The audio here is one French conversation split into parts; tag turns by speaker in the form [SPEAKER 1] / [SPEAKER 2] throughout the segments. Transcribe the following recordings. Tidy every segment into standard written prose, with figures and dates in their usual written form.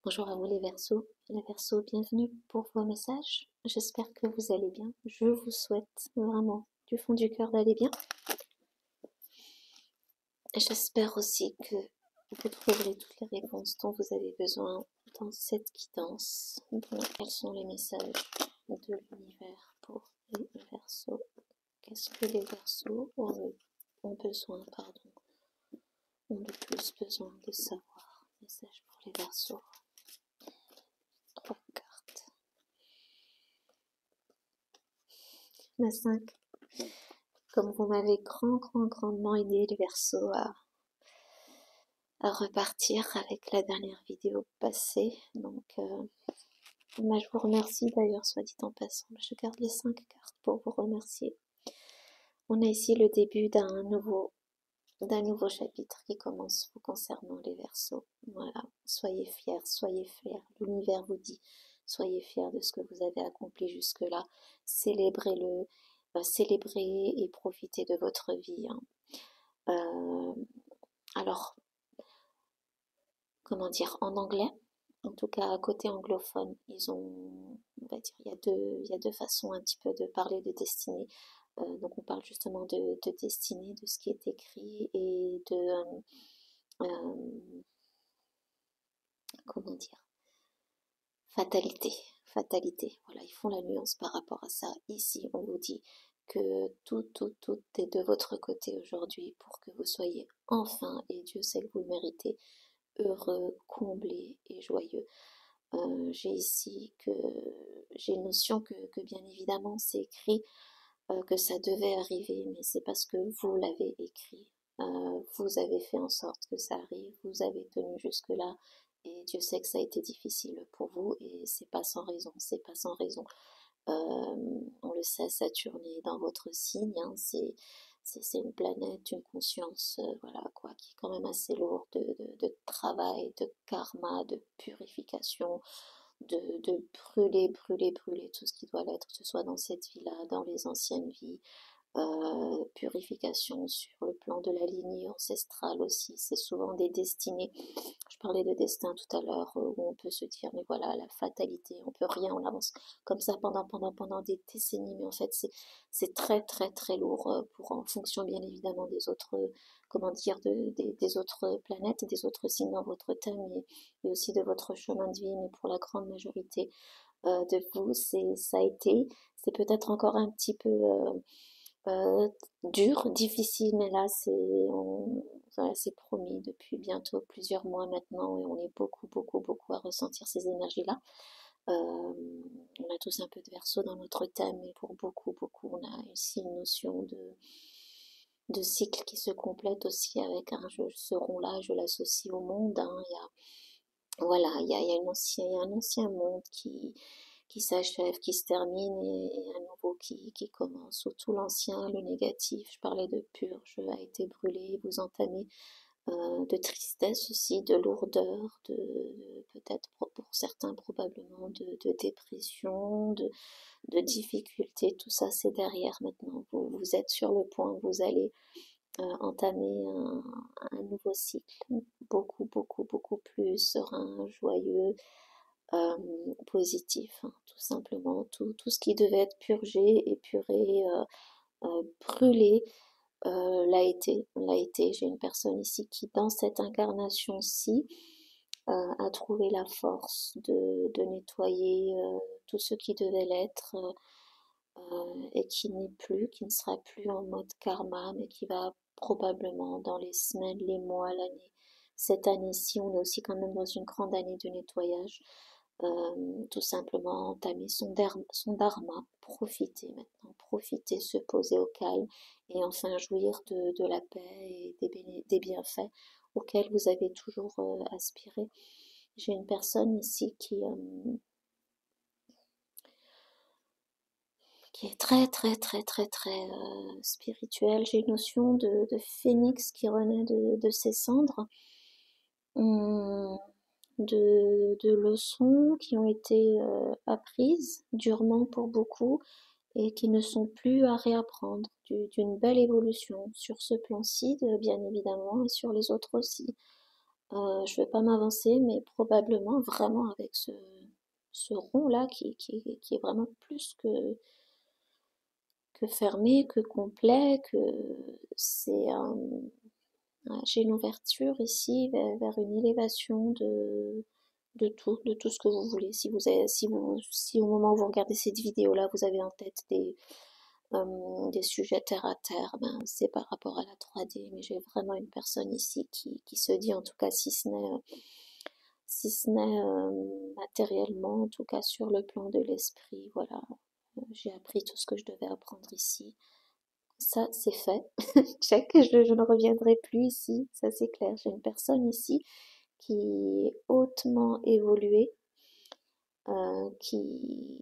[SPEAKER 1] Bonjour à vous les Verseaux. Les Verseaux, bienvenue pour vos messages. J'espère que vous allez bien. Je vous souhaite vraiment du fond du cœur d'aller bien. J'espère aussi que vous trouverez toutes les réponses dont vous avez besoin dans cette guidance. Donc, quels sont les messages de l'univers pour les Verseaux? Qu'est-ce que les Verseaux ont besoin, ont le plus besoin de savoir? Message pour les Verseaux. 3 cartes. La 5. Comme vous m'avez grandement aidé les Verseaux à repartir avec la dernière vidéo passée. Donc, je vous remercie d'ailleurs, soit dit en passant. Je garde les 5 cartes pour vous remercier. On a ici le début d'un nouveau chapitre qui commence vous concernant les Verseaux. Voilà, soyez fiers. L'univers vous dit, soyez fiers de ce que vous avez accompli jusque-là. Célébrez-le, célébrez et profitez de votre vie. Alors, comment dire, en anglais, en tout cas côté anglophone, on va dire, il y a deux façons un petit peu de parler de destinée. Donc on parle justement de destinée, de ce qui est écrit et de, comment dire, fatalité. Voilà, ils font la nuance par rapport à ça. Ici, on vous dit que tout est de votre côté aujourd'hui pour que vous soyez enfin, et Dieu sait que vous le méritez, heureux, comblé et joyeux. J'ai notion que bien évidemment c'est écrit, que ça devait arriver, mais c'est parce que vous l'avez écrit. Vous avez fait en sorte que ça arrive, vous avez tenu jusque-là, et Dieu sait que ça a été difficile pour vous, et c'est pas sans raison, c'est pas sans raison. On le sait, Saturne est dans votre signe, hein, c'est une planète, une conscience, voilà quoi, qui est quand même assez lourde de travail, de karma, de purification, de brûler tout ce qui doit l'être, que ce soit dans cette vie-là, dans les anciennes vies, purification sur le plan de la lignée ancestrale aussi, c'est souvent des destinées. Je parlais de destin tout à l'heure, où on peut se dire, mais voilà, la fatalité, on peut rien, on avance comme ça pendant des décennies, mais en fait, c'est très lourd, en fonction bien évidemment des autres, comment dire, des autres planètes, des autres signes dans votre thème, et aussi de votre chemin de vie, mais pour la grande majorité de vous, ça a été, c'est peut-être encore un petit peu dur, difficile, mais là voilà, c'est promis depuis bientôt plusieurs mois maintenant, et on est beaucoup à ressentir ces énergies-là. On a tous un peu de Verseau dans notre thème, et pour beaucoup, on a aussi une notion de cycle qui se complète aussi avec ce rond-là, je l'associe au monde, hein. Voilà, il y a un ancien monde qui s'achève, qui se termine, et un nouveau qui commence, où tout l'ancien, le négatif, je parlais de purge, a été brûlé, vous entamez de tristesse aussi, de lourdeur, peut-être pour certains probablement de dépression, de difficultés, tout ça c'est derrière maintenant. Vous êtes sur le point, vous allez entamer un nouveau cycle, beaucoup plus serein, joyeux, positif, hein, tout simplement. Tout ce qui devait être purgé, épuré, brûlé, l'a été. J'ai une personne ici qui, dans cette incarnation-ci, a trouvé la force de nettoyer tout ce qui devait l'être, et qui ne sera plus en mode karma, mais qui va probablement dans les semaines, les mois, l'année. Cette année-ci, on est aussi quand même dans une grande année de nettoyage. Tout simplement entamer son dharma, profiter maintenant, profiter, se poser au calme, et enfin jouir de la paix et des bienfaits auxquels vous avez toujours aspiré. J'ai une personne ici qui est très spirituelle. J'ai une notion de phénix qui renaît de ses cendres. Hum, de leçons qui ont été apprises durement pour beaucoup, et qui ne sont plus à réapprendre, d'une belle évolution sur ce plan-ci, bien évidemment, et sur les autres aussi. Je vais pas m'avancer, mais probablement vraiment avec ce rond là qui est vraiment plus que fermé, que complet, que c'est un, j'ai une ouverture ici vers une élévation de tout ce que vous voulez. Si vous avez, si au moment où vous regardez cette vidéo-là, vous avez en tête des sujets terre à terre, ben, c'est par rapport à la 3D, mais j'ai vraiment une personne ici qui se dit, en tout cas, si ce n'est matériellement, en tout cas sur le plan de l'esprit, voilà, j'ai appris tout ce que je devais apprendre ici. Ça, c'est fait. Check, je ne reviendrai plus ici, ça c'est clair. J'ai une personne ici qui est hautement évoluée, qui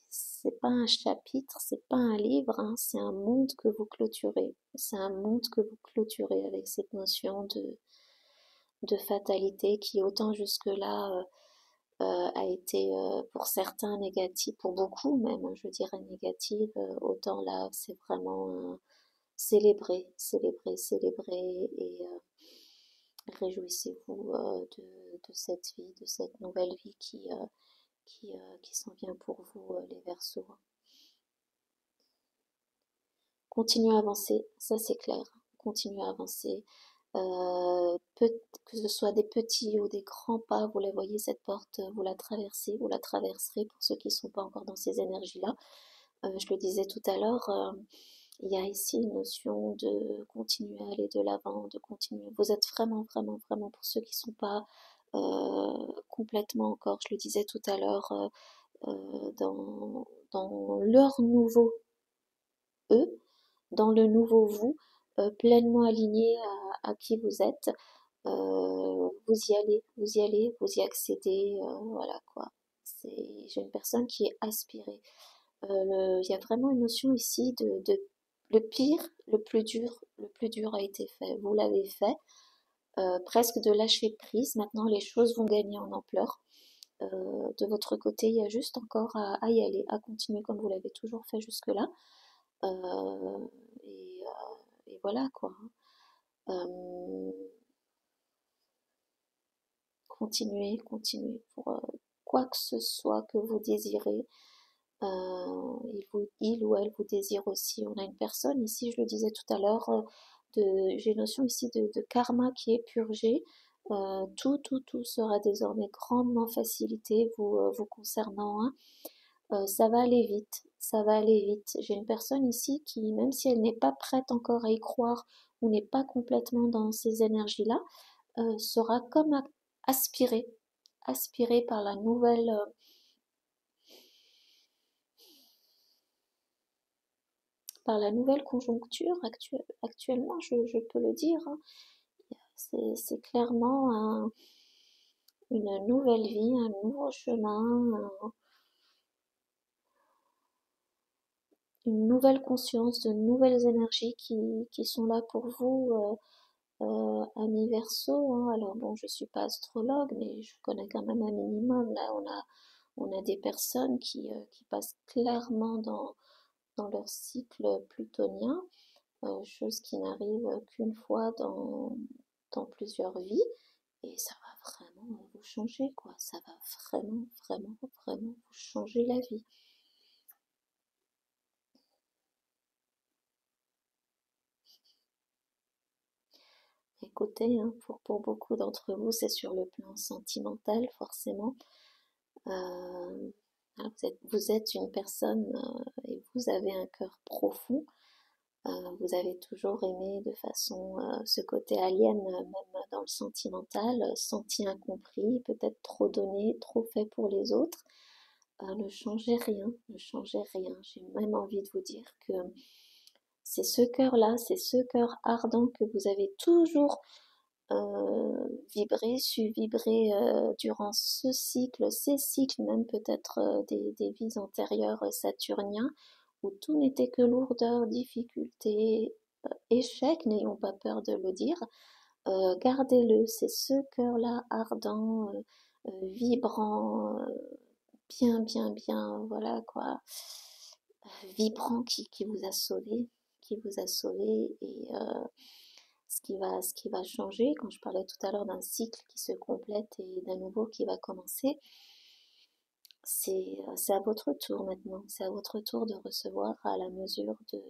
[SPEAKER 1] c'est pas un chapitre, c'est pas un livre, hein, c'est un monde que vous clôturez. C'est un monde que vous clôturez avec cette notion de fatalité qui autant jusque-là a été pour certains négative, pour beaucoup même, hein, je dirais négative, autant là c'est vraiment célébrer, célébrer, célébrer et réjouissez-vous de cette vie, de cette nouvelle vie qui s'en vient pour vous, les Verseaux. Continuez à avancer, ça c'est clair. Continuez à avancer. Que ce soit des petits ou des grands pas, vous la voyez cette porte, vous la traversez, vous la traverserez pour ceux qui ne sont pas encore dans ces énergies-là. Je le disais tout à l'heure, il y a ici une notion de continuer à aller de l'avant, de continuer. Vous êtes vraiment, vraiment, vraiment pour ceux qui ne sont pas complètement encore, je le disais tout à l'heure, dans leur nouveau eux, dans le nouveau vous, pleinement aligné à qui vous êtes. Vous y allez, vous y allez, vous y accédez, voilà quoi. J'ai une personne qui est aspirée. Il y a vraiment une notion ici le pire, le plus dur a été fait. Vous l'avez fait, presque de lâcher prise. Maintenant, les choses vont gagner en ampleur. De votre côté, il y a juste encore à y aller, à continuer comme vous l'avez toujours fait jusque-là. Euh, et voilà quoi. Euh, continuez, continuez pour quoi que ce soit que vous désirez. Il ou elle vous désire aussi. On a une personne ici, je le disais tout à l'heure, j'ai une notion ici de karma qui est purgé. Tout sera désormais grandement facilité vous concernant, hein. Ça va aller vite, ça va aller vite. J'ai une personne ici qui, même si elle n'est pas prête encore à y croire ou n'est pas complètement dans ces énergies-là, sera comme aspirée, aspirée par la nouvelle conjoncture actuellement, je peux le dire, hein. C'est clairement une nouvelle vie, un nouveau chemin, une nouvelle conscience, de nouvelles énergies qui sont là pour vous, amis Verseau, hein. Alors bon, je suis pas astrologue, mais je connais quand même un minimum. Là, on a des personnes qui passent clairement dans leur cycle plutonien, chose qui n'arrive qu'une fois dans plusieurs vies. Et ça va vraiment vous changer, quoi. Ça va vraiment, vraiment, vraiment vous changer la vie. Écoutez, hein, pour beaucoup d'entre vous, c'est sur le plan sentimental, forcément. Euh, vous êtes une personne et vous avez un cœur profond. Vous avez toujours aimé de façon ce côté alien, même dans le sentimental, senti incompris, peut-être trop donné, trop fait pour les autres. Ne changez rien, ne changez rien. J'ai même envie de vous dire que c'est ce cœur-là, c'est ce cœur ardent que vous avez toujours vibré, su vibrer durant ce cycle, ces cycles, même peut-être des vies antérieures saturniens, où tout n'était que lourdeur, difficulté, échec, n'ayons pas peur de le dire. Gardez-le, c'est ce cœur-là ardent, vibrant, bien, bien, bien, voilà quoi, vibrant qui vous a sauvé, qui vous a sauvé et ce qui va changer, quand je parlais tout à l'heure d'un cycle qui se complète et d'un nouveau qui va commencer, c'est à votre tour maintenant. C'est à votre tour de recevoir à la mesure de,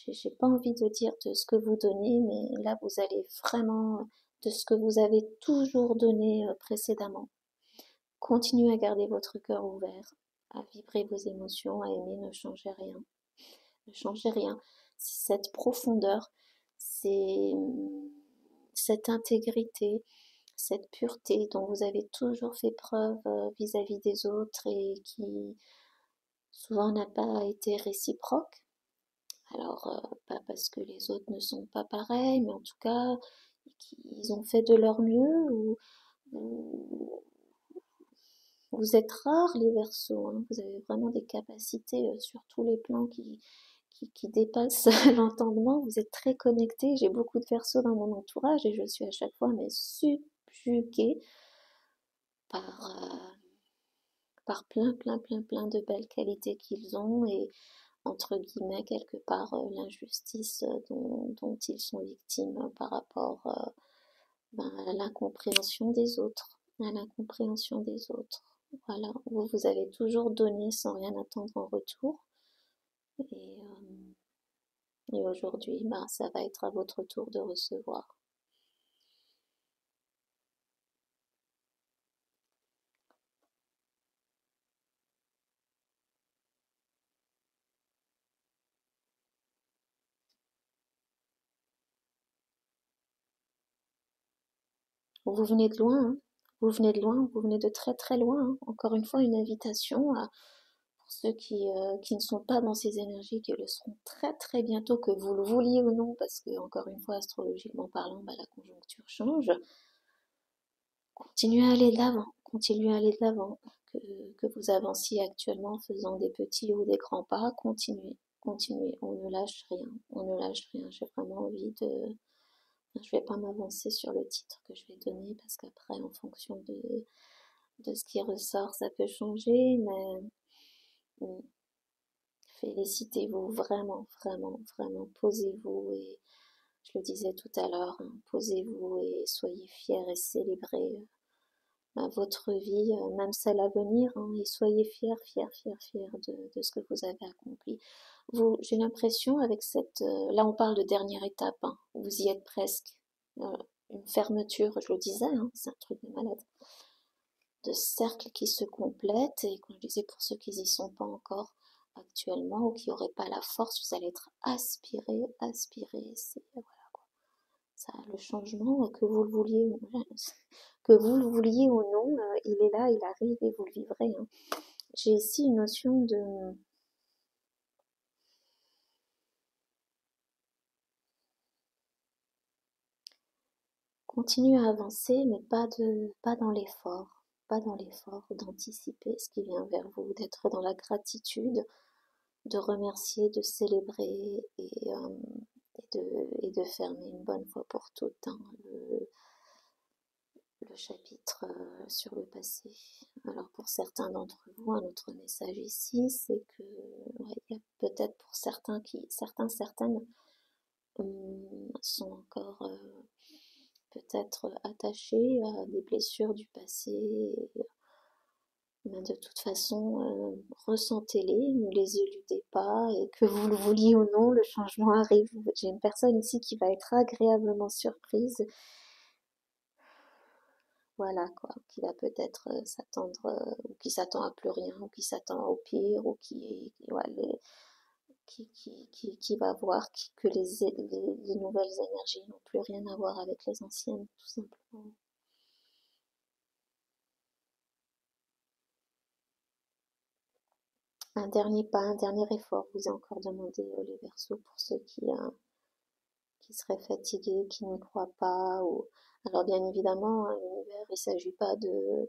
[SPEAKER 1] j'ai pas envie de dire de ce que vous donnez, mais là vous allez vraiment de ce que vous avez toujours donné précédemment. Continuez à garder votre cœur ouvert, à vibrer vos émotions, à aimer, ne changez rien. Ne changez rien. C'est cette profondeur, c'est cette intégrité, cette pureté dont vous avez toujours fait preuve vis-à-vis des autres et qui souvent n'a pas été réciproque. Alors, pas parce que les autres ne sont pas pareils, mais en tout cas, ils ont fait de leur mieux ou vous êtes rares les Verseaux, hein. Vous avez vraiment des capacités sur tous les plans qui dépassent l'entendement. Vous êtes très connectés. J'ai beaucoup de Verseaux dans mon entourage et je suis à chaque fois mais subjuguée par, par plein de belles qualités qu'ils ont et entre guillemets quelque part l'injustice dont ils sont victimes par rapport à l'incompréhension des autres, à l'incompréhension des autres. Voilà, vous avez toujours donné sans rien attendre en retour. Et aujourd'hui, bah, ça va être à votre tour de recevoir. Vous venez de loin, hein. Vous venez de loin, vous venez de très loin, hein. Encore une fois, une invitation pour ceux qui ne sont pas dans ces énergies, qui le seront très bientôt, que vous le vouliez ou non, parce que, encore une fois, astrologiquement parlant, bah, la conjoncture change. Continuez à aller de l'avant, continuez à aller de l'avant. Que vous avanciez actuellement en faisant des petits ou des grands pas, continuez, continuez, on ne lâche rien, on ne lâche rien. J'ai vraiment envie de... Je vais pas m'avancer sur le titre que je vais donner parce qu'après, en fonction de ce qui ressort, ça peut changer, mais félicitez-vous vraiment, posez-vous et je le disais tout à l'heure, hein, posez-vous et soyez fiers et célébrez votre vie, même celle à venir, hein, et soyez fiers de ce que vous avez accompli. J'ai l'impression avec cette, là on parle de dernière étape, hein, vous y êtes presque, euh, une fermeture, je le disais, hein, c'est un truc de malade, de cercles qui se complètent, et quand je disais pour ceux qui n'y sont pas encore actuellement ou qui n'auraient pas la force, vous allez être aspiré, c'est voilà quoi. Ça, le changement, que vous le vouliez ou non, que vous le vouliez ou non, il est là, il arrive et vous le vivrez, hein. J'ai ici une notion de continuer à avancer, mais pas dans l'effort, pas dans l'effort d'anticiper ce qui vient vers vous, d'être dans la gratitude, de remercier, de célébrer et de fermer une bonne fois pour toutes, hein, le chapitre sur le passé. Alors pour certains d'entre vous, un autre message ici, c'est que ouais, il y a peut-être pour certaines sont encore peut-être attachés à des blessures du passé. Mais de toute façon, ressentez-les, ne les éludez pas, et que vous le vouliez ou non, le changement arrive. J'ai une personne ici qui va être agréablement surprise, voilà quoi, qui va peut-être s'attendre, ou qui s'attend à plus rien, ou qui s'attend au pire, ou ouais, qui va voir que les nouvelles énergies n'ont plus rien à voir avec les anciennes, tout simplement. Un dernier pas, un dernier effort vous est encore demandé, les Verseaux, pour ceux qui seraient fatigués, qui n'y croient pas. Ou... Alors bien évidemment, hein, l'univers, il ne s'agit pas de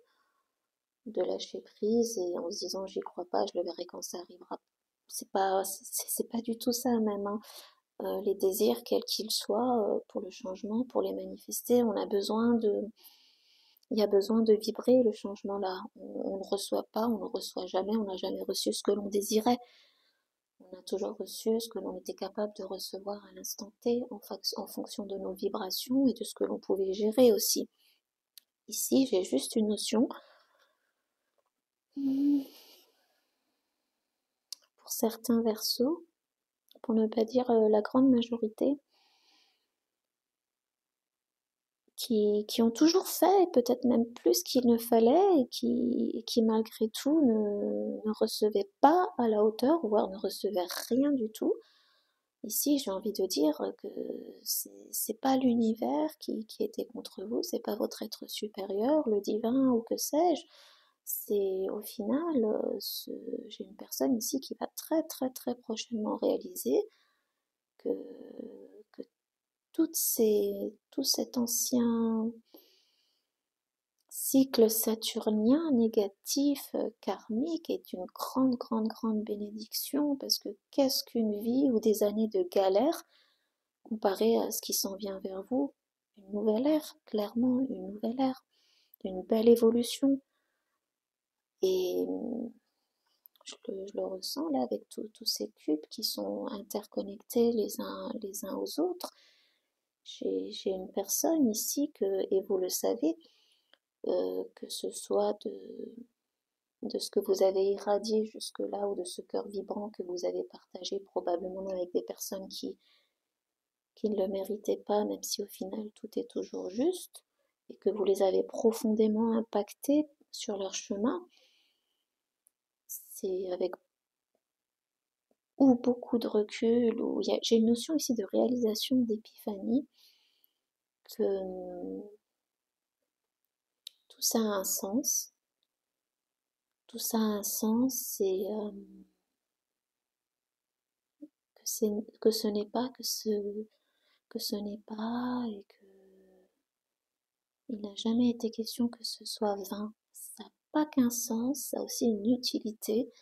[SPEAKER 1] lâcher prise et en se disant j'y crois pas, je le verrai quand ça arrivera. C'est pas du tout ça même, hein. Les désirs, quels qu'ils soient, pour le changement, pour les manifester, il y a besoin de vibrer le changement là. On ne reçoit pas, on ne reçoit jamais, on n'a jamais reçu ce que l'on désirait. On a toujours reçu ce que l'on était capable de recevoir à l'instant T en fonction de nos vibrations et de ce que l'on pouvait gérer aussi. Ici, j'ai juste une notion. Pour certains versos, pour ne pas dire la grande majorité, qui ont toujours fait, et peut-être même plus qu'il ne fallait, et qui malgré tout ne recevaient pas à la hauteur, voire ne recevaient rien du tout. Ici, j'ai envie de dire que c'est pas l'univers qui était contre vous, c'est pas votre être supérieur, le divin ou que sais-je. C'est au final, j'ai une personne ici qui va très très très prochainement réaliser que, que tout cet ancien cycle saturnien négatif, karmique est une grande grande grande bénédiction parce que qu'est-ce qu'une vie ou des années de galère comparé à ce qui s'en vient vers vous? Une nouvelle ère, clairement, une nouvelle ère, une belle évolution. Et je le ressens là avec tous ces cubes qui sont interconnectés les uns aux autres. J'ai une personne ici et vous le savez, que ce soit de ce que vous avez irradié jusque-là ou de ce cœur vibrant que vous avez partagé probablement avec des personnes qui ne le méritaient pas, même si au final tout est toujours juste, et que vous les avez profondément impactés sur leur chemin, c'est avec ou beaucoup de recul, ou j'ai une notion ici de réalisation, d'épiphanie, que tout ça a un sens, tout ça a un sens, et que ce n'est pas que ce n'est pas, et que il n'a jamais été question que ce soit vain. Ça n'a pas qu'un sens, ça a aussi une utilité.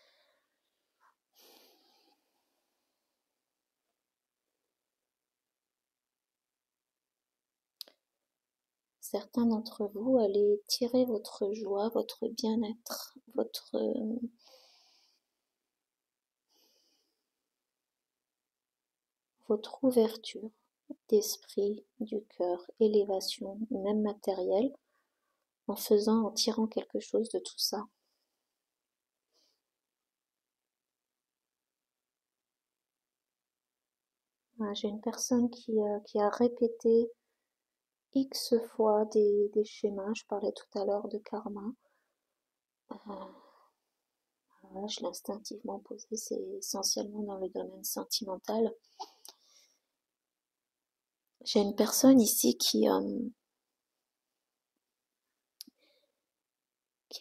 [SPEAKER 1] Certains d'entre vous allez tirer votre joie, votre bien-être, votre ouverture d'esprit, du cœur, élévation, même matérielle, en tirant quelque chose de tout ça. Voilà, j'ai une personne qui a répété X fois des schémas, je parlais tout à l'heure de karma. Voilà, je l'ai instinctivement posé, c'est essentiellement dans le domaine sentimental. J'ai une personne ici qui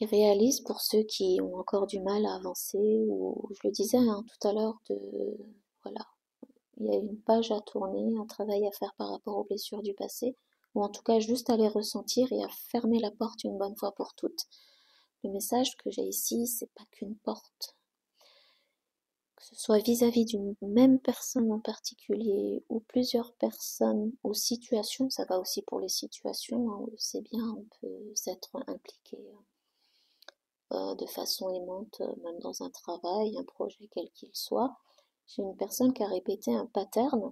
[SPEAKER 1] réalise pour ceux qui ont encore du mal à avancer, ou je le disais hein, tout à l'heure, voilà, il y a une page à tourner, un travail à faire par rapport aux blessures du passé, ou en tout cas juste à les ressentir et à fermer la porte une bonne fois pour toutes. Le message que j'ai ici, c'est pas qu'une porte. Que ce soit vis-à-vis d'une même personne en particulier, ou plusieurs personnes, ou situations, ça va aussi pour les situations, hein, on le sait bien, on peut s'être impliqué de façon aimante, même dans un travail, un projet quel qu'il soit. J'ai une personne qui a répété un pattern,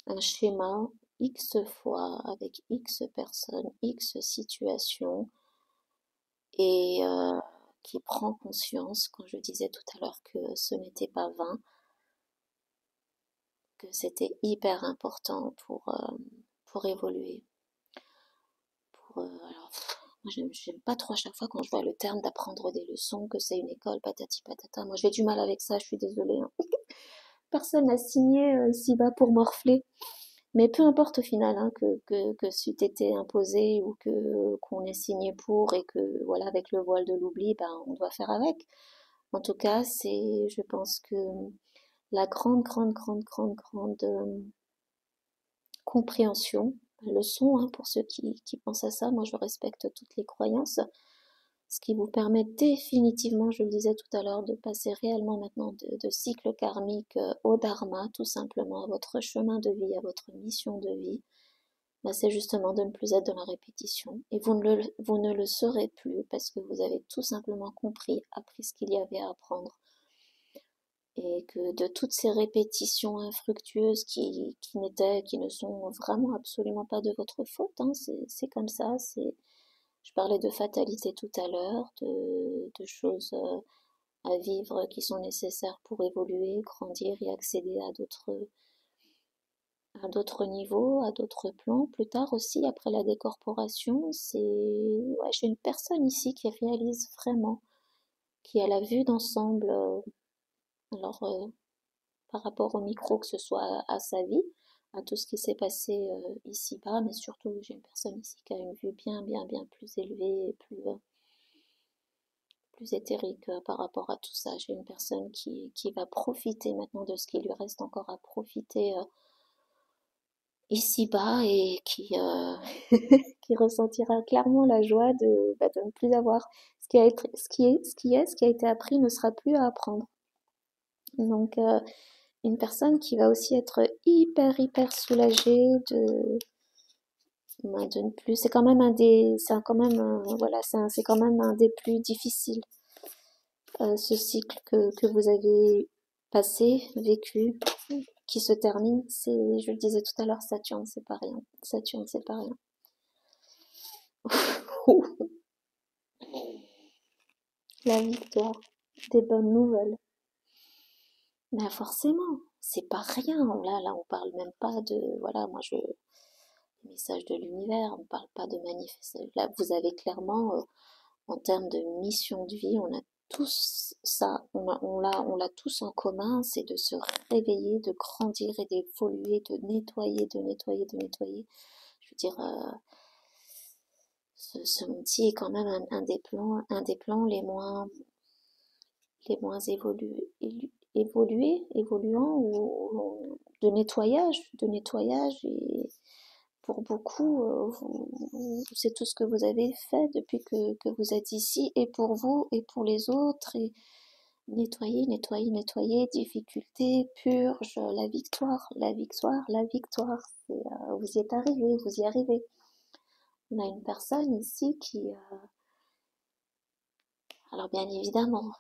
[SPEAKER 1] un schéma, X fois, avec X personnes, X situations, et qui prend conscience, quand je disais tout à l'heure que ce n'était pas vain, que c'était hyper important pour évoluer. Alors, moi, j'aime pas trop à chaque fois quand je vois le terme d'apprendre des leçons, que c'est une école, patati patata. Moi, j'ai du mal avec ça, je suis désolée, hein. Personne n'a signé ici-bas pour morfler. Mais peu importe au final hein, que c'eût été imposé ou que qu'on ait signé pour et que voilà avec le voile de l'oubli, ben on doit faire avec. En tout cas, je pense que la grande compréhension, leçon hein, pour ceux qui pensent à ça. Moi, je respecte toutes les croyances, ce qui vous permet définitivement, je le disais tout à l'heure, de passer réellement maintenant de cycle karmique au dharma, tout simplement à votre chemin de vie, à votre mission de vie. Ben, c'est justement de ne plus être dans la répétition. Et vous ne le serez plus parce que vous avez tout simplement compris, appris ce qu'il y avait à apprendre. et que de toutes ces répétitions infructueuses qui ne sont vraiment absolument pas de votre faute, hein, c'est comme ça, je parlais de fatalité tout à l'heure, de choses à vivre qui sont nécessaires pour évoluer, grandir et accéder à d'autres niveaux, à d'autres plans. Plus tard aussi, après la décorporation, ouais, j'ai une personne ici qui réalise vraiment, qui a la vue d'ensemble, alors par rapport au micro, que ce soit à sa vie, à tout ce qui s'est passé ici-bas, mais surtout j'ai une personne ici qui a une vue bien plus élevée et plus éthérique par rapport à tout ça. J'ai une personne qui va profiter maintenant de ce qui lui reste encore à profiter ici-bas et qui ressentira clairement la joie de ne plus avoir ce qui a été appris ne sera plus à apprendre. Donc une personne qui va aussi être hyper soulagée de ne plus. C'est quand même quand même, voilà, c'est quand même un des plus difficiles. Ce cycle que vous avez passé, vécu, qui se termine, je le disais tout à l'heure, Saturne, c'est pas rien. Saturne, c'est pas rien. La victoire, des bonnes nouvelles. Mais forcément, c'est pas rien. Là, on parle même pas de, voilà, message de l'univers, on parle pas de manifester. Là, vous avez clairement, en termes de mission de vie, on a tous ça, on l'a tous en commun, c'est de se réveiller, de grandir et d'évoluer, de nettoyer. Je veux dire, ce monde-ci est quand même un des plans les moins évoluants ou de nettoyage et pour beaucoup, c'est tout ce que vous avez fait depuis que vous êtes ici et pour vous et pour les autres et nettoyer, difficulté, purge, la victoire. Vous y êtes arrivé, vous y arrivez. On a une personne ici alors bien évidemment,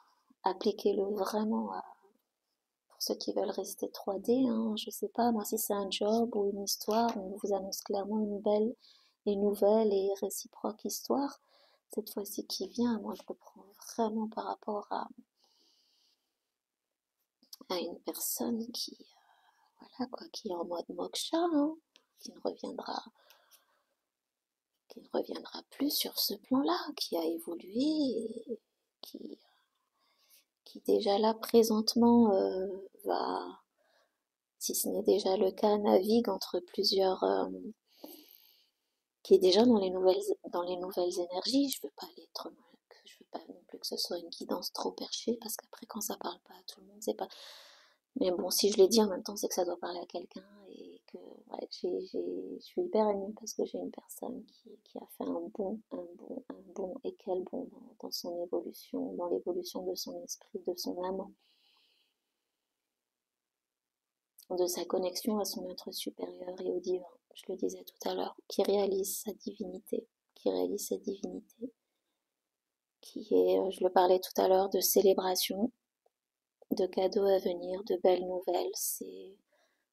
[SPEAKER 1] appliquez-le vraiment pour ceux qui veulent rester 3D, hein, je sais pas, moi si c'est un job ou une histoire, on vous annonce clairement une belle et nouvelle et réciproque histoire, cette fois-ci qui vient, moi je le prends vraiment par rapport à une personne voilà quoi, qui est en mode moksha, hein, qui ne reviendra, qui ne reviendra plus sur ce plan-là, qui a évolué et qui déjà là présentement va, si ce n'est déjà le cas, navigue entre plusieurs, qui est déjà dans les nouvelles énergies. Je veux pas non plus que ce soit une guidance trop perchée, parce qu'après quand ça parle pas à tout le monde, c'est pas. Mais bon, si je l'ai dit en même temps, c'est que ça doit parler à quelqu'un et que ouais, je suis hyper émue parce que j'ai une personne qui a fait un bon et quel bon dans son évolution, dans l'évolution de son esprit, de son âme, de sa connexion à son être supérieur et au divin, je le disais tout à l'heure, qui réalise sa divinité, qui est, je le parlais tout à l'heure, de célébration, de cadeaux à venir, de belles nouvelles.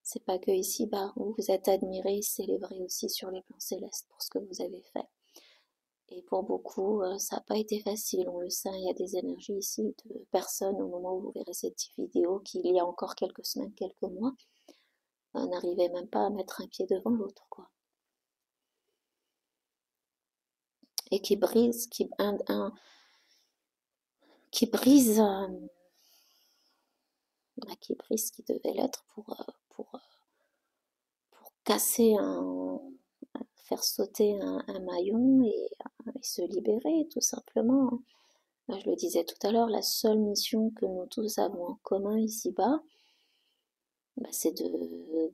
[SPEAKER 1] C'est pas que ici-bas où vous êtes admiré, célébré aussi sur les plans célestes pour ce que vous avez fait. Et pour beaucoup, ça n'a pas été facile, on le sait, il y a des énergies ici de personnes au moment où vous verrez cette vidéo qui, il y a encore quelques semaines, quelques mois, n'arrivaient même pas à mettre un pied devant l'autre, quoi. Et qui brise, qui brise, qui brise ce qui devait l'être pour casser faire sauter un maillon et se libérer, tout simplement. Je le disais tout à l'heure, la seule mission que nous tous avons en commun ici-bas, c'est de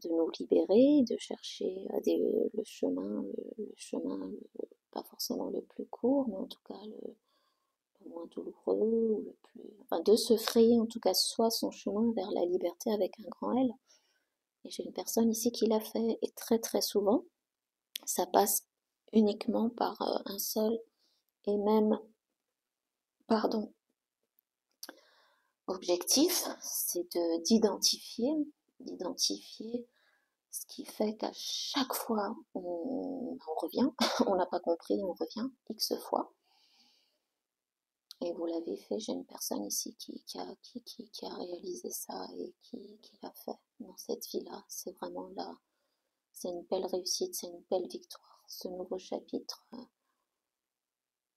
[SPEAKER 1] nous libérer, de chercher le chemin, pas forcément le plus court, mais en tout cas le moins douloureux, ou enfin, de se frayer en tout cas soit son chemin vers la liberté avec un grand L. Et j'ai une personne ici qui l'a fait, et très souvent, ça passe uniquement par un seul et même, pardon, objectif, c'est d'identifier ce qui fait qu'à chaque fois on revient, on n'a pas compris, on revient X fois. Et vous l'avez fait, j'ai une personne ici qui a réalisé ça et qui l'a fait dans cette vie-là. C'est vraiment là, c'est une belle réussite, c'est une belle victoire. Ce nouveau chapitre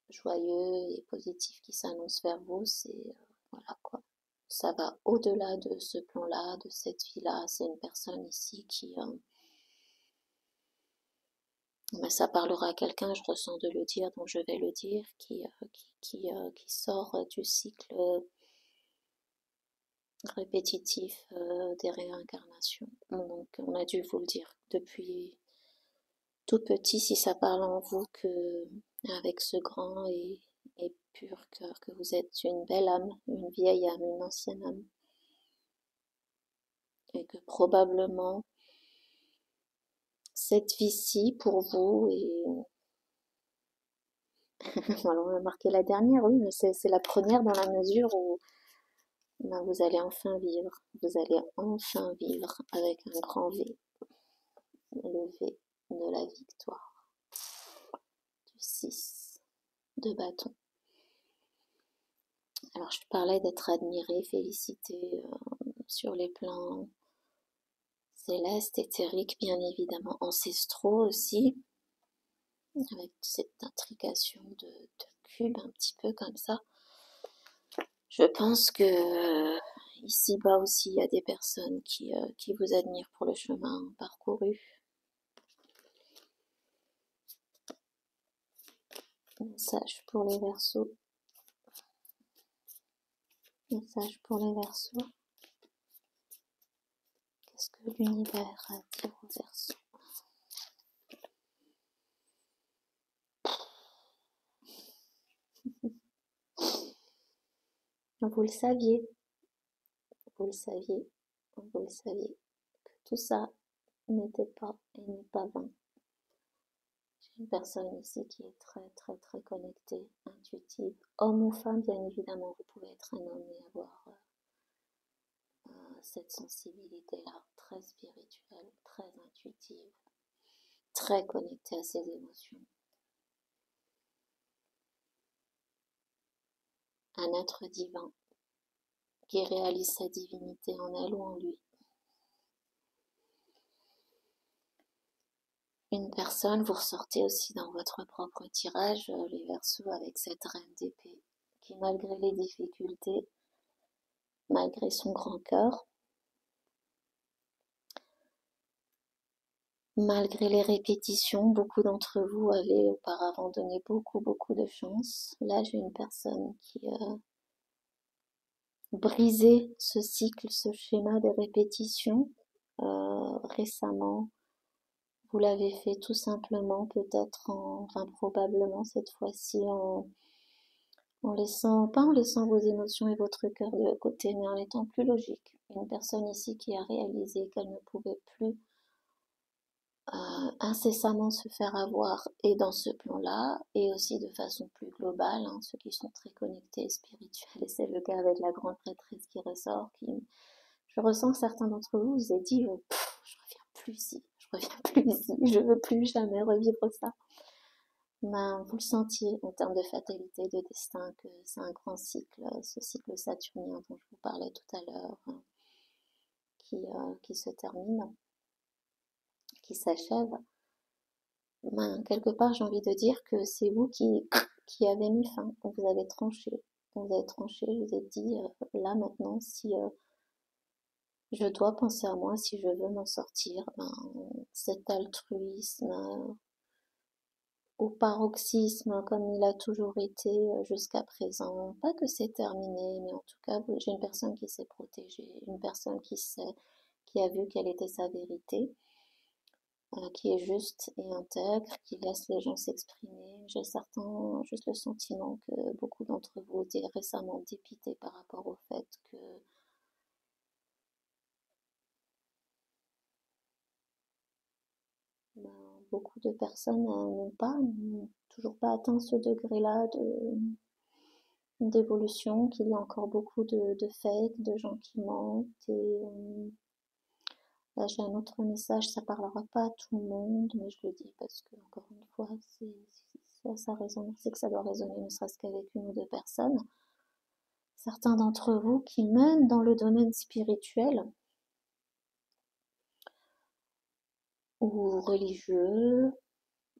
[SPEAKER 1] joyeux et positif qui s'annonce vers vous, c'est voilà quoi. Ça va au-delà de ce plan-là, de cette vie-là. C'est une personne ici mais ça parlera à quelqu'un, je ressens de le dire, donc je vais le dire, qui sort du cycle répétitif des réincarnations. Donc on a dû vous le dire depuis tout petit, si ça parle en vous, que avec ce grand et pur cœur, que vous êtes une belle âme, une vieille âme, une ancienne âme, et que probablement cette vie-ci pour vous est alors on a marqué la dernière, oui, mais c'est la première dans la mesure où ben, vous allez enfin vivre. Vous allez enfin vivre avec un grand V, le V de la victoire, du 6 de bâton. Alors je parlais d'être admiré, félicité sur les plans célestes, éthériques, bien évidemment, ancestraux aussi, avec cette intrication de cubes un petit peu comme ça. Je pense que ici-bas aussi, il y a des personnes qui vous admirent pour le chemin parcouru. Message pour les Verseaux. Message pour les Verseaux. Qu'est-ce que l'univers a à dire aux Verseaux? Vous le saviez, vous le saviez, vous le saviez, que tout ça n'était pas et n'est pas vain. J'ai une personne ici qui est très très très connectée, intuitive, homme ou femme bien évidemment, vous pouvez être un homme et avoir cette sensibilité-là, très spirituelle, très intuitive, très connectée à ses émotions. Un être divin qui réalise sa divinité en elle ou en lui. Une personne, vous ressortez aussi dans votre propre tirage les Verseaux avec cette reine d'épée qui, malgré les difficultés, malgré son grand cœur, malgré les répétitions, beaucoup d'entre vous avaient auparavant donné beaucoup de chance. Là, j'ai une personne qui brisait ce cycle, ce schéma des répétitions récemment. Vous l'avez fait tout simplement, peut-être enfin probablement cette fois-ci en laissant, pas en laissant vos émotions et votre cœur de côté, mais en étant plus logique. Une personne ici qui a réalisé qu'elle ne pouvait plus incessamment se faire avoir, et dans ce plan-là, et aussi de façon plus globale, hein, ceux qui sont très connectés, spirituels, et c'est le cas avec la grande prêtresse qui ressort, je ressens que certains d'entre vous vous avez dit, je reviens plus ici, je reviens plus ici, je veux plus jamais revivre ça. Ben, vous le sentiez en termes de fatalité, de destin, que c'est un grand cycle, ce cycle saturnien dont je vous parlais tout à l'heure, hein, qui se termine, qui s'achève. Ben, quelque part, j'ai envie de dire que c'est vous qui avez mis fin, vous avez tranché. Vous avez tranché, je vous ai dit, là maintenant, si je dois penser à moi, si je veux m'en sortir, ben, cet altruisme au paroxysme comme il a toujours été jusqu'à présent. Pas que c'est terminé, mais en tout cas, j'ai une personne qui s'est protégée, une personne qui a vu quelle était sa vérité, qui est juste et intègre, qui laisse les gens s'exprimer. J'ai juste le sentiment que beaucoup d'entre vous étaient récemment dépités par rapport au fait que ben, beaucoup de personnes n'ont toujours pas atteint ce degré-là d'évolution, qu'il y a encore beaucoup de fake, de gens qui mentent. Et là, j'ai un autre message, ça parlera pas à tout le monde, mais je le dis parce que, encore une fois, ça résonne, c'est que ça doit résonner, ne serait-ce qu'avec une ou deux personnes. Certains d'entre vous qui, même dans le domaine spirituel ou religieux,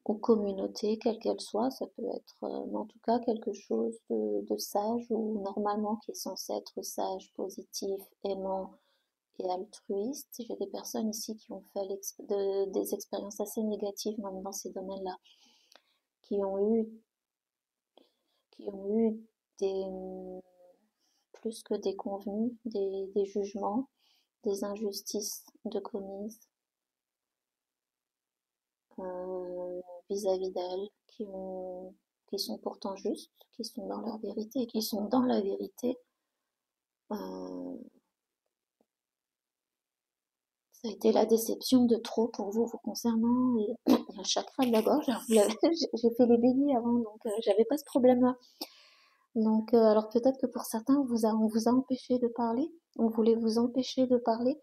[SPEAKER 1] ou communauté, quelle qu'elle soit, ça peut être, mais en tout cas quelque chose de sage ou normalement qui est censé être sage, positif, aimant et altruiste. J'ai des personnes ici qui ont fait des expériences assez négatives même dans ces domaines-là, qui ont eu, qui ont eu des, plus que des convenus, des jugements, des injustices de commises vis-à-vis d'elles, qui sont pourtant justes, qui sont dans leur vérité, qui sont dans la vérité. Euh, Ça a été la déception de trop pour vous, vous concernant. Et il y a le chakra de la gorge. J'ai fait les béliers avant, donc j'avais pas ce problème-là. Donc, alors peut-être que pour certains, on vous a empêché de parler. On voulait vous empêcher de parler.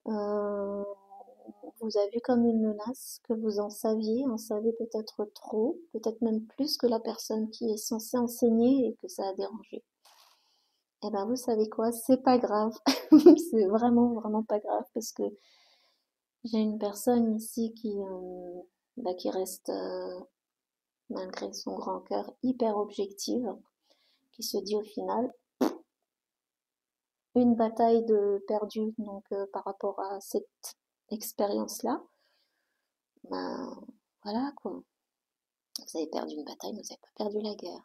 [SPEAKER 1] Euh, on vous a vu comme une menace, que vous en savez peut-être trop, peut-être même plus que la personne qui est censée enseigner et que ça a dérangé. Eh ben, vous savez quoi? C'est pas grave. C'est vraiment, vraiment pas grave parce que j'ai une personne ici qui reste, malgré son grand cœur, hyper objective, qui se dit au final, une bataille de perdue, donc par rapport à cette expérience-là, ben voilà quoi. Vous avez perdu une bataille, mais vous n'avez pas perdu la guerre.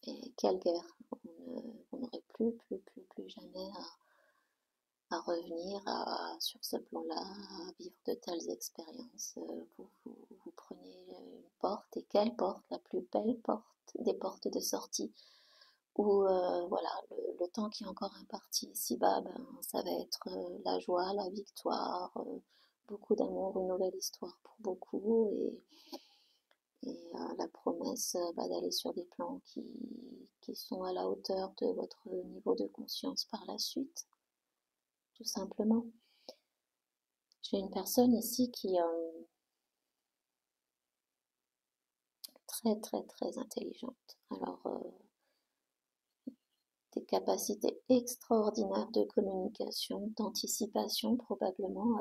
[SPEAKER 1] Et quelle guerre? Vous n'aurez plus jamais à revenir sur ce plan-là, à vivre de telles expériences. Vous prenez une porte, et quelle porte? La plus belle porte, des portes de sortie, où voilà, le temps qui est encore imparti ici-bas, ben, ça va être la joie, la victoire, beaucoup d'amour, une nouvelle histoire pour beaucoup, et la promesse bah, d'aller sur des plans qui sont à la hauteur de votre niveau de conscience par la suite, tout simplement. J'ai une personne ici qui est très très très intelligente. Alors, des capacités extraordinaires de communication, d'anticipation probablement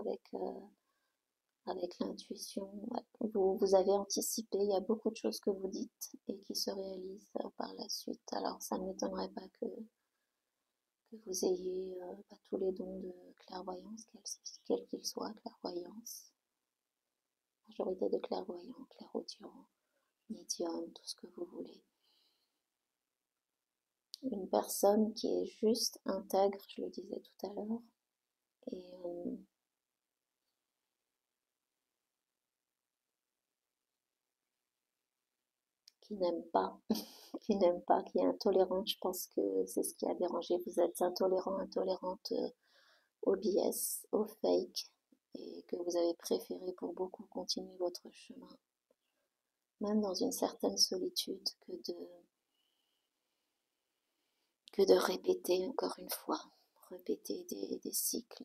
[SPEAKER 1] avec l'intuition. Ouais. Vous avez anticipé, il y a beaucoup de choses que vous dites et qui se réalisent par la suite. Alors, ça ne m'étonnerait pas que vous ayez pas tous les dons de clairvoyance, quels qu'ils soient, clairvoyance, majorité de clairvoyants, clairaudients, médium, tout ce que vous voulez. Une personne qui est juste intègre, je le disais tout à l'heure, et qui n'aime pas, qui n'aime pas, qui est intolérante. Je pense que c'est ce qui a dérangé. Vous êtes intolérant, intolérante au biais, au fake, et que vous avez préféré pour beaucoup continuer votre chemin, même dans une certaine solitude, que de répéter encore une fois, répéter des cycles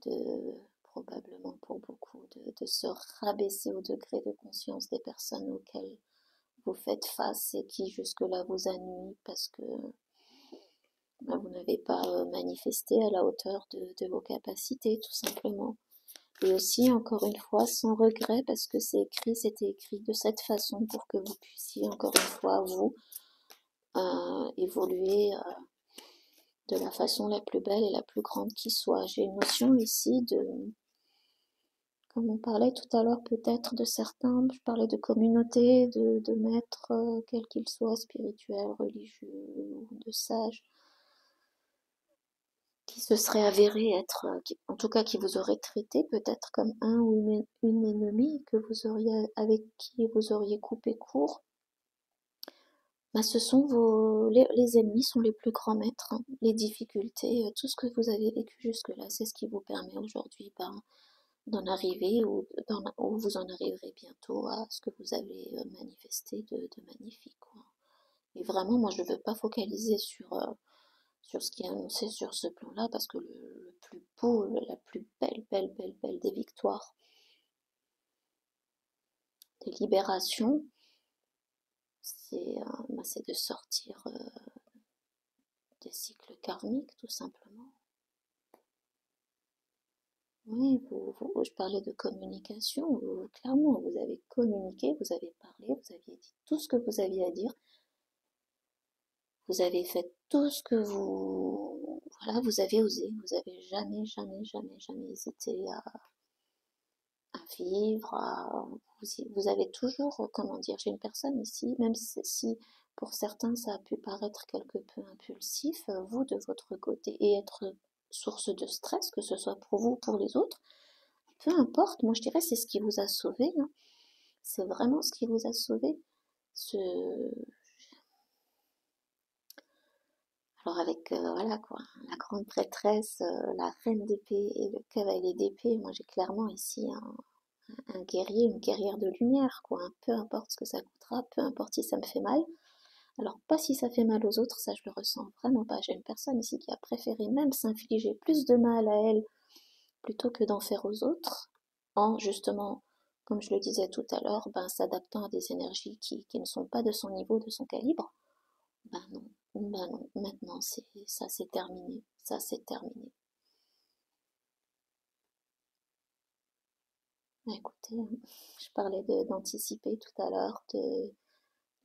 [SPEAKER 1] probablement pour beaucoup, de se rabaisser au degré de conscience des personnes auxquelles vous faites face et qui jusque-là vous ennuient parce que ben, vous n'avez pas manifesté à la hauteur de vos capacités, tout simplement. Et aussi, encore une fois, sans regret, parce que c'était écrit de cette façon pour que vous puissiez, encore une fois, vous, évoluer de la façon la plus belle et la plus grande qui soit. J'ai une notion ici comme on parlait tout à l'heure peut-être de certains, je parlais de communauté, de maîtres, quels qu'ils soient, spirituels, religieux ou de sages, qui se seraient avérés être, en tout cas qui vous auraient traité peut-être comme un ou une ennemie que vous auriez, avec qui vous auriez coupé court. Ben, ce sont les ennemis sont les plus grands maîtres, hein. Les difficultés, tout ce que vous avez vécu jusque-là, c'est ce qui vous permet aujourd'hui ben, d'en arriver ou vous en arriverez bientôt à ce que vous avez manifesté de magnifique, quoi. Et vraiment, moi, je ne veux pas focaliser sur ce qui est annoncé sur ce plan-là, parce que le plus beau, la plus belle, belle, belle, belle des victoires, des libérations, c'est de sortir des cycles karmiques, tout simplement. Oui, je parlais de communication. Clairement, vous avez communiqué, vous avez parlé, vous aviez dit tout ce que vous aviez à dire. Vous avez fait tout ce que voilà, vous avez osé. Vous avez jamais, jamais, jamais, jamais hésité à vivre. Vous avez toujours, comment dire, j'ai une personne ici, même si pour certains ça a pu paraître quelque peu impulsif, vous de votre côté, et être source de stress, que ce soit pour vous ou pour les autres, peu importe, moi je dirais c'est ce qui vous a sauvé, hein. C'est vraiment ce qui vous a sauvé. Ce... Alors avec, voilà quoi, la grande prêtresse, la reine d'épée et le cavalier d'épée, moi j'ai clairement ici un guerrier, une guerrière de lumière, quoi, hein. Peu importe ce que ça coûtera, peu importe si ça me fait mal. Alors pas si ça fait mal aux autres, ça je le ressens vraiment pas. J'ai une personne ici qui a préféré même s'infliger plus de mal à elle plutôt que d'en faire aux autres, en justement, comme je le disais tout à l'heure, ben, s'adaptant à des énergies qui ne sont pas de son niveau, de son calibre. Ben non, maintenant ça c'est terminé, ça c'est terminé. Écoutez, je parlais d'anticiper tout à l'heure, de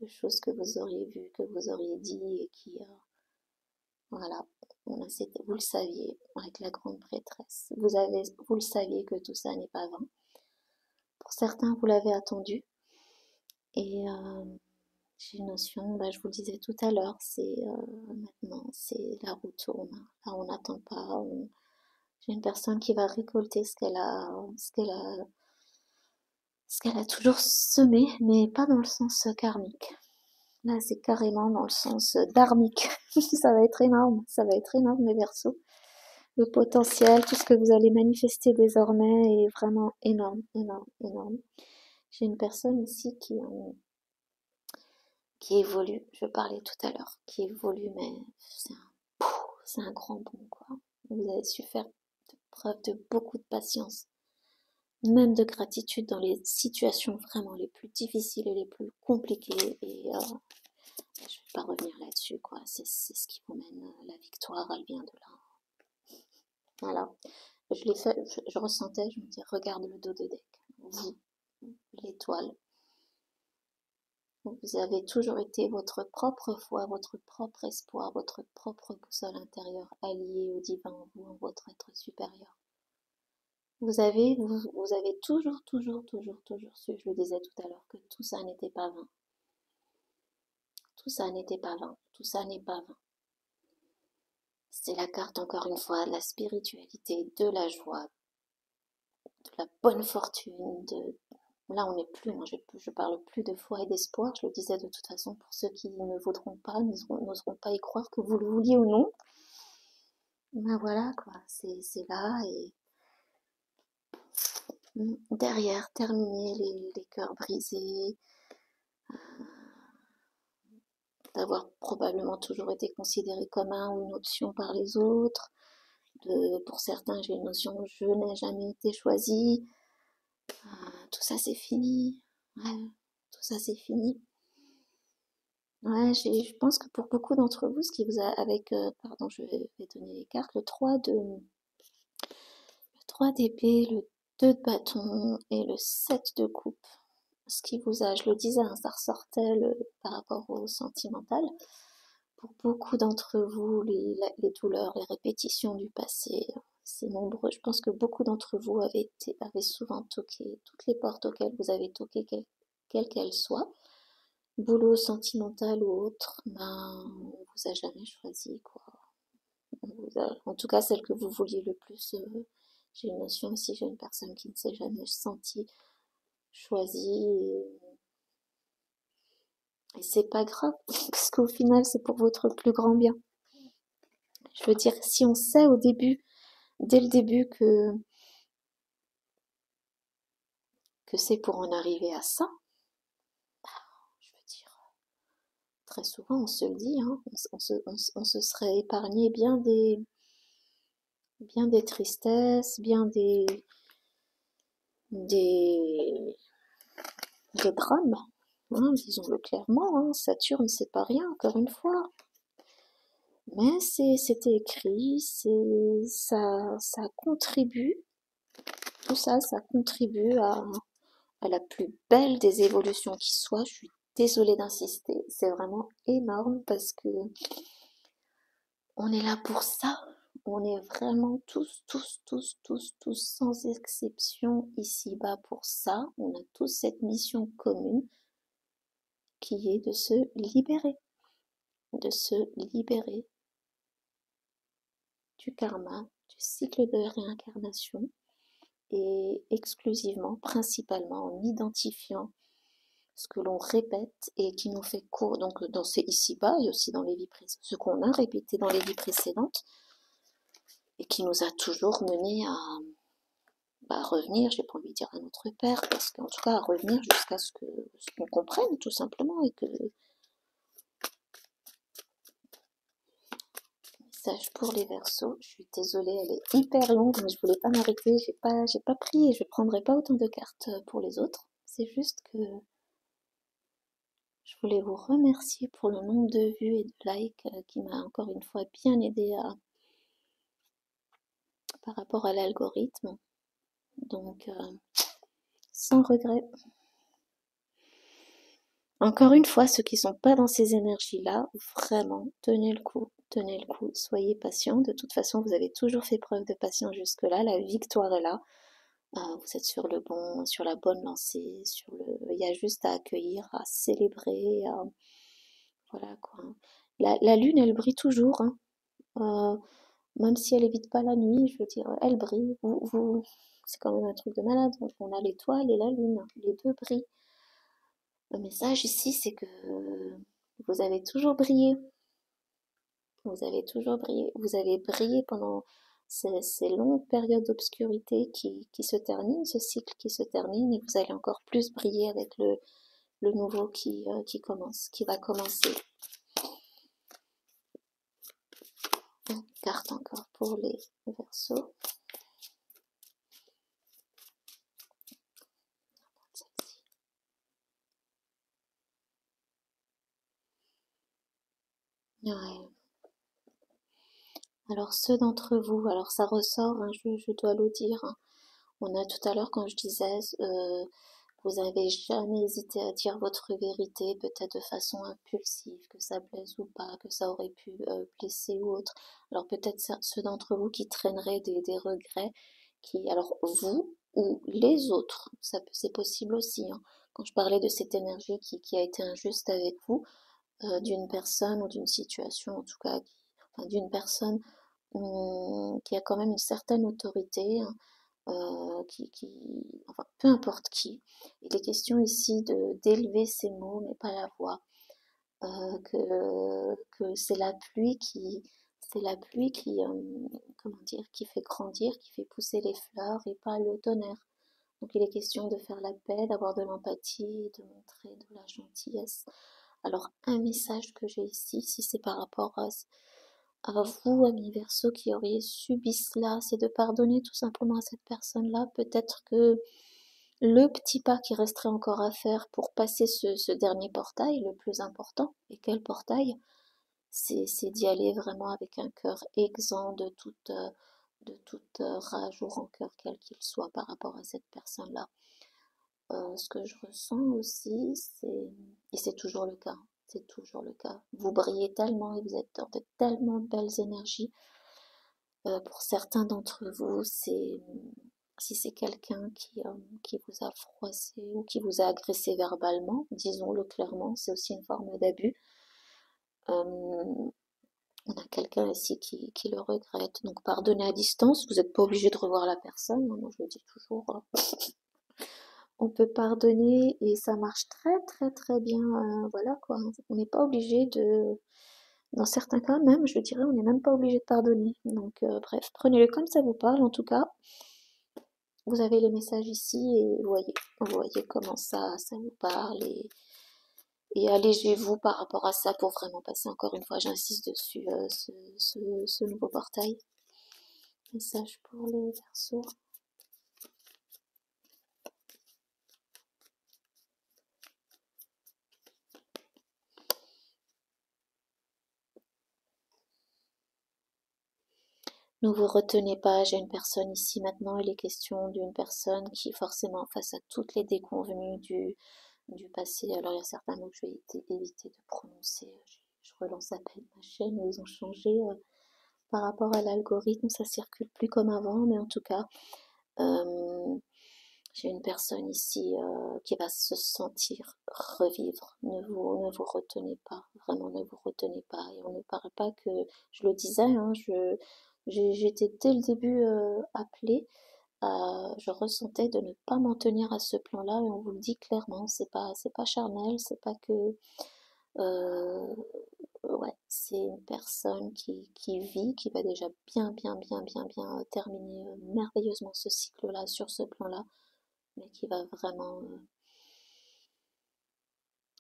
[SPEAKER 1] choses que vous auriez vues, que vous auriez dit et qui, voilà, vous le saviez avec la grande prêtresse. Vous le saviez que tout ça n'est pas vain. Pour certains, vous l'avez attendu. Et j'ai une notion, bah, je vous le disais tout à l'heure, c'est maintenant, c'est la roue tourne. Là, on n'attend pas. J'ai une personne qui va récolter ce qu'elle a toujours semé, mais pas dans le sens karmique. Là, c'est carrément dans le sens dharmique. Ça va être énorme, ça va être énorme les Verseaux. Le potentiel, tout ce que vous allez manifester désormais est vraiment énorme, énorme, énorme. J'ai une personne ici qui évolue, je parlais tout à l'heure, qui évolue, mais c'est un grand bond, quoi. Vous avez su faire preuve de beaucoup de patience, même de gratitude dans les situations vraiment les plus difficiles et les plus compliquées. Et je vais pas revenir là-dessus, quoi. C'est ce qui vous mène la victoire, elle vient de là. Voilà. Je l'ai fait, je ressentais, je me disais, regarde le dos de deck. Vous, l'étoile. Vous avez toujours été votre propre foi, votre propre espoir, votre propre boussole intérieure, alliée au divin en vous, en votre être supérieur. Vous avez toujours, toujours, toujours, toujours su, je le disais tout à l'heure, que tout ça n'était pas vain. Tout ça n'était pas vain. Tout ça n'est pas vain. C'est la carte, encore une fois, de la spiritualité, de la joie, de la bonne fortune, Là, on n'est plus, moi je parle plus de foi et d'espoir, je le disais de toute façon, pour ceux qui ne voudront pas, n'oseront pas y croire, que vous le vouliez ou non. Ben voilà, quoi, c'est là, et derrière, terminer les cœurs brisés, d'avoir probablement toujours été considéré comme un ou une option par les autres. Pour certains, j'ai une notion, je n'ai jamais été choisi. Tout ça, c'est fini. Ouais, tout ça, c'est fini. Ouais, je pense que pour beaucoup d'entre vous, ce qui vous a, avec, pardon, vais donner les cartes, le 3 d'épée, le 2 de bâton et le 7 de coupe. Ce qui vous a, je le disais, hein, ça ressortait par rapport au sentimental. Pour beaucoup d'entre vous, les douleurs, les répétitions du passé, c'est nombreux. Je pense que beaucoup d'entre vous avaient souvent toqué toutes les portes auxquelles vous avez toqué, quelles qu'elles soient. Boulot sentimental ou autre, ben, on vous a jamais choisi, quoi. En tout cas, celle que vous vouliez le plus. J'ai une notion aussi, j'ai une personne qui ne s'est jamais sentie choisie. Et c'est pas grave, parce qu'au final, c'est pour votre plus grand bien. Je veux dire, si on sait dès le début, que c'est pour en arriver à ça, je veux dire, Très souvent, on se le dit, hein, on se serait épargné bien des tristesses, bien des, des drames, hein, disons-le clairement, hein, Saturne, c'est pas rien, encore une fois. Mais c'était écrit, ça contribue, tout ça, ça contribue à la plus belle des évolutions qui soit. Je suis désolée d'insister, c'est vraiment énorme parce que on est là pour ça. On est vraiment tous, sans exception ici-bas pour ça. On a tous cette mission commune qui est de se libérer du karma, du cycle de réincarnation et exclusivement, principalement en identifiant ce que l'on répète et qui nous fait court, donc dans ces ici-bas et aussi dans les vies précédentes, ce qu'on a répété dans les vies précédentes et qui nous a toujours mené à revenir, j'ai pas envie de dire à notre père, parce qu'en tout cas à revenir jusqu'à ce qu'on comprenne tout simplement et que message pour les Verseaux, je suis désolée, elle est hyper longue, mais je voulais pas m'arrêter, j'ai pas pris et je prendrai pas autant de cartes pour les autres. C'est juste que je voulais vous remercier pour le nombre de vues et de likes qui m'a encore une fois bien aidé par rapport à l'algorithme. Donc, sans regret. Encore une fois, ceux qui sont pas dans ces énergies-là, vraiment, tenez le coup, soyez patients. De toute façon, vous avez toujours fait preuve de patience jusque-là. La victoire est là. Vous êtes sur la bonne lancée. Il y a juste à accueillir, à célébrer. Voilà quoi. La lune, elle brille toujours, hein. Euh, Même si elle évite pas la nuit, je veux dire, elle brille. C'est quand même un truc de malade. On a l'étoile et la lune, les deux brillent. Le message ici, c'est que vous avez toujours brillé. Vous avez toujours brillé. Vous avez brillé pendant ces longues périodes d'obscurité qui se terminent, ce cycle qui se termine, et vous allez encore plus briller avec le nouveau qui commence, qui va commencer. Une carte encore pour les Verseaux. Ouais. Alors ceux d'entre vous, alors ça ressort, hein, je dois le dire, hein. On a tout à l'heure quand je disais, vous avez jamais hésité à dire votre vérité, peut-être de façon impulsive, que ça plaise ou pas, que ça aurait pu blesser ou autre. Alors peut-être ceux d'entre vous qui traîneraient des regrets, alors vous ou les autres, c'est possible aussi, hein. Quand je parlais de cette énergie qui a été injuste avec vous, d'une personne ou d'une situation, en tout cas, enfin, d'une personne qui a quand même une certaine autorité, hein, enfin, peu importe qui. Il est question ici d'élever ses mots, mais pas la voix. Que c'est la pluie comment dire, qui fait grandir, qui fait pousser les fleurs et pas le tonnerre. Donc il est question de faire la paix, d'avoir de l'empathie, de montrer de la gentillesse. Alors un message que j'ai ici, si c'est par rapport à vous, amis Verseau, qui auriez subi cela, c'est de pardonner tout simplement à cette personne-là. Peut-être que le petit pas qui resterait encore à faire pour passer ce dernier portail, le plus important, et quel portail? C'est d'y aller vraiment avec un cœur exempt de toute rage ou rancœur, quel qu'il soit par rapport à cette personne-là. Ce que je ressens aussi, et c'est toujours le cas, c'est toujours le cas. Vous brillez tellement et vous êtes dans de tellement belles énergies. Pour certains d'entre vous, si c'est quelqu'un qui vous a froissé ou qui vous a agressé verbalement, disons-le clairement, c'est aussi une forme d'abus. On a quelqu'un ici qui le regrette. Donc pardonnez à distance, vous n'êtes pas obligé de revoir la personne. Moi je le dis toujours, on peut pardonner et ça marche très bien. Voilà quoi. On n'est pas obligé de. Dans certains cas même, je dirais, on n'est même pas obligé de pardonner. Donc bref, prenez-le comme ça vous parle. En tout cas, vous avez les messages ici et vous voyez comment ça vous parle Et allégez-vous par rapport à ça pour vraiment passer encore une fois, j'insiste dessus, ce nouveau portail. Message pour les Verseaux. Ne vous retenez pas, j'ai une personne ici maintenant, il est question d'une personne qui forcément face à toutes les déconvenues du passé, alors il y a certains mots que je vais éviter de prononcer, je relance à peine ma chaîne, ils ont changé par rapport à l'algorithme, ça circule plus comme avant, mais en tout cas, j'ai une personne ici qui va se sentir revivre. Ne vous retenez pas, vraiment ne vous retenez pas. Et on ne parle pas que, je le disais, hein, j'étais dès le début appelée, je ressentais de ne pas m'en tenir à ce plan-là, et on vous le dit clairement, c'est pas charnel, c'est pas que, euh, ouais, c'est une personne qui vit, qui va déjà bien terminer merveilleusement ce cycle-là sur ce plan-là, mais qui va vraiment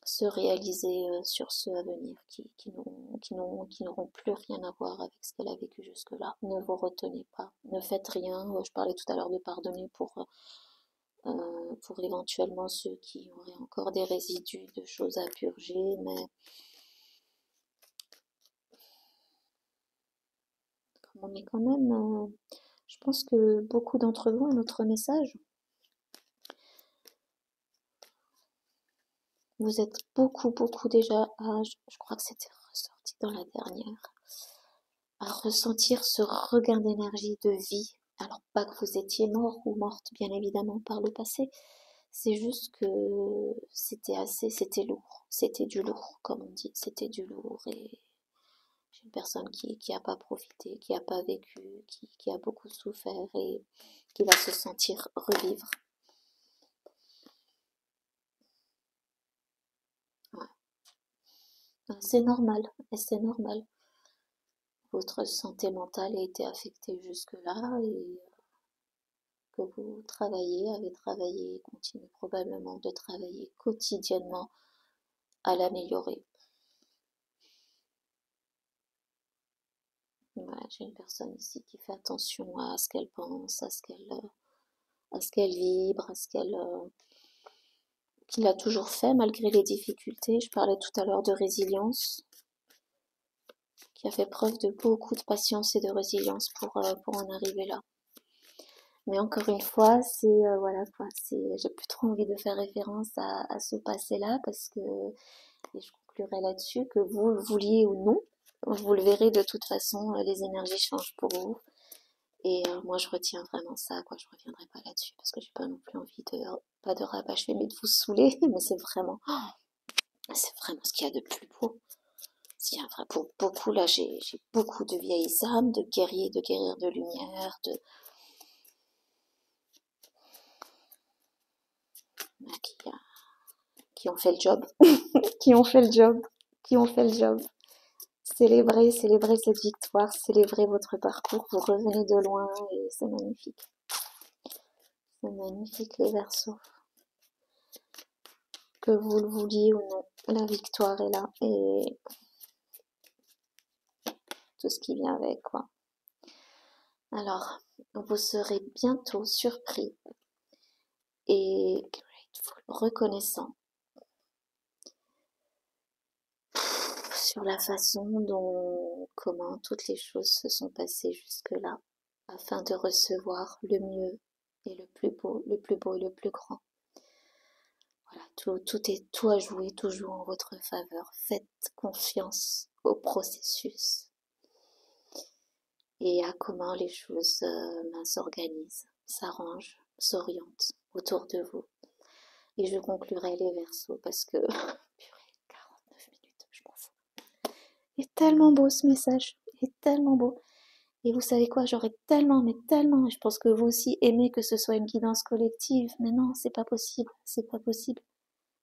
[SPEAKER 1] se réaliser sur ceux à venir, qui n'auront plus rien à voir avec ce qu'elle a vécu jusque-là. Ne vous retenez pas, ne faites rien. Je parlais tout à l'heure de pardonner pour éventuellement ceux qui auraient encore des résidus de choses à purger, mais on est quand même, je pense que beaucoup d'entre vous, à notre message, vous êtes beaucoup déjà à, je crois que c'était ressorti dans la dernière, à ressentir ce regain d'énergie, de vie. Alors pas que vous étiez mort ou morte, bien évidemment, par le passé. C'est juste que c'était lourd. C'était du lourd, comme on dit. C'était du lourd. Et j'ai une personne qui a pas profité, qui a pas vécu, qui a beaucoup souffert et qui va se sentir revivre. Ouais. C'est normal. Et c'est normal. Votre santé mentale a été affectée jusque-là et que vous travaillez, avez travaillé et continuez probablement de travailler quotidiennement à l'améliorer. Voilà, j'ai une personne ici qui fait attention à ce qu'elle pense, à ce qu'elle vibre, qu'il a toujours fait malgré les difficultés. Je parlais tout à l'heure de résilience, qui a fait preuve de beaucoup de patience et de résilience pour en arriver là. Mais encore une fois, voilà quoi, j'ai plus trop envie de faire référence à ce passé-là parce que, et je conclurai là-dessus, que vous le vouliez ou non, vous le verrez de toute façon, les énergies changent pour vous. Et moi, je retiens vraiment ça, quoi. Je reviendrai pas là-dessus parce que j'ai pas non plus envie pas de rabâcher, mais de vous saouler. Mais c'est vraiment ce qu'il y a de plus beau. Pour beaucoup, là, j'ai beaucoup de vieilles âmes, de guerriers, de guerrières de lumière, qui ont fait le job, qui ont fait le job, qui ont fait le job. Célébrez cette victoire, célébrez votre parcours, vous revenez de loin et c'est magnifique. C'est magnifique les Verseaux. Que vous le vouliez ou non, la victoire est là et tout ce qui vient avec, quoi. Alors, vous serez bientôt surpris et grateful, reconnaissant sur la façon comment toutes les choses se sont passées jusque-là, afin de recevoir le mieux et le plus beau et le plus grand. Voilà, tout a joué, tout joue en votre faveur. Faites confiance au processus et à comment les choses s'organisent, s'arrangent, s'orientent autour de vous. Et je conclurai les Verseaux parce que, purée, 49 minutes, je m'en fous. Il est tellement beau ce message, il est tellement beau. Et vous savez quoi, j'aurais tellement, mais tellement, et je pense que vous aussi aimez que ce soit une guidance collective, mais non, c'est pas possible, c'est pas possible,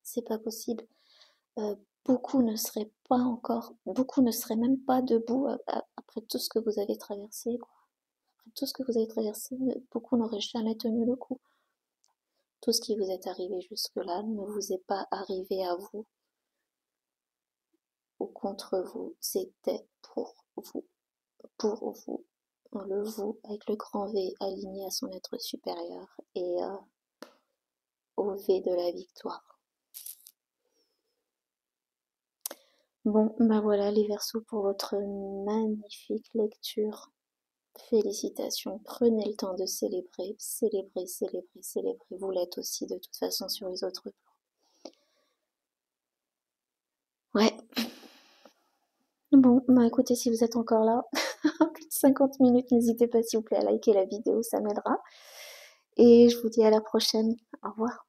[SPEAKER 1] c'est pas possible. Euh, beaucoup ne seraient même pas debout après tout ce que vous avez traversé, quoi. Après tout ce que vous avez traversé, beaucoup n'auraient jamais tenu le coup. Tout ce qui vous est arrivé jusque-là ne vous est pas arrivé à vous ou contre vous, c'était vous, pour vous. Le vous avec le grand V aligné à son être supérieur et au V de la victoire. Bon, bah voilà les Verseaux pour votre magnifique lecture. Félicitations, prenez le temps de célébrer, célébrer, célébrer, célébrer. Vous l'êtes aussi de toute façon sur les autres plans. Ouais. Bon, bah écoutez, si vous êtes encore là, plus de 50 minutes, n'hésitez pas s'il vous plaît à liker la vidéo, ça m'aidera. Et je vous dis à la prochaine. Au revoir.